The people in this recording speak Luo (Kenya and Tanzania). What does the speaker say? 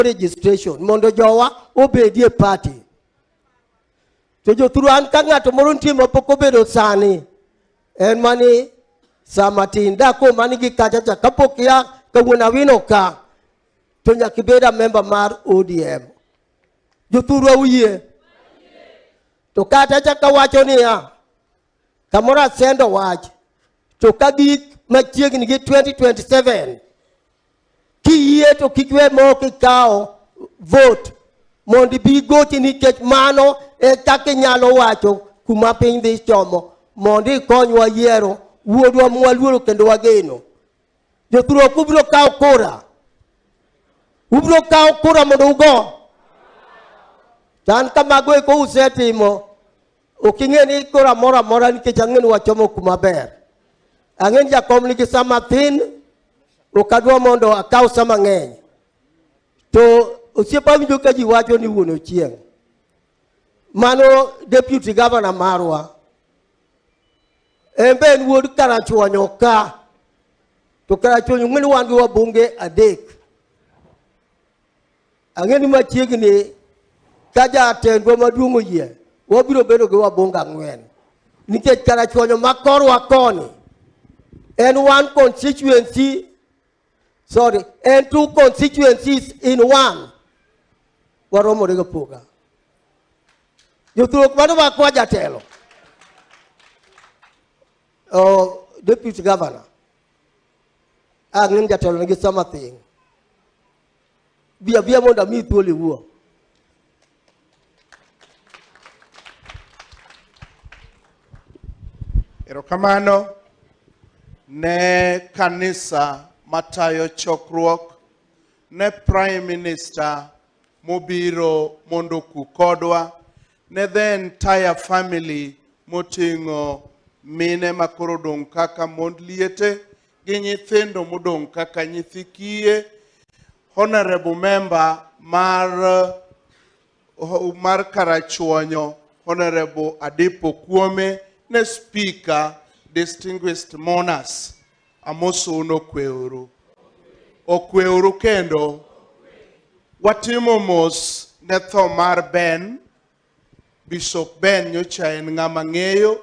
registration mondo jowa obedie party to joturuan ka ng'ato moro nitie mapok obedo sani en mani samatin dako manigi kacha cha kapok ya kawuono awino ka to nyaka ibed member mar ODM jothurwa uyie to kata chaka wacho niya kamoro asendo wach to kagik machiegni gi 2027 kiyie to kikwe moko ikawo vote mondo bi goti nikech mano e kaka nyalo wacho kuma piny dhi chomo mondo ikonywa yiero wuodwa mwaluoro kendo wageno jothurwa ubiro kawo kura mondo ugo tan kamago eko usetimo oking'e ni kura moro amora nikech ang'e ni wachomo kuma ber ang'e ni jakom nigi sa mathin okadwa mondo akaw sa mang'eny to osiepa winjo ka ji wacho ni wuon ochieng' mano deputy governor marwa en be en wuod karachuonyo ka to karachuonyo ng'e ni wan gi wabunge adek ang'e ni machiegni ka jatendwa maduong' oyie wabiro bedo gi wabunge 4 nikech karachuonyo ma korwa koni en one constituency and 2 constituencies in one waromore go poga jothurok mano makwa jatelo deputy governor ang'e jatelo nigi sama thing bia mondo mi thuolo wuo erokamano ne kanisa matayo chokruok ne prime minister mobiro mondo kukodwa ne the entire family moting'o mine makoro dong' kaka mond liete gi nyithindo modong' kaka nyithi kiye honorable member mar Karachuonyo honorable Adepo Kuome ne speaker distinguished mourners amosuno okweuru kendo watimo mos ne tho mar Ben Bishop Ben nyocha en ng'ama ng'eyo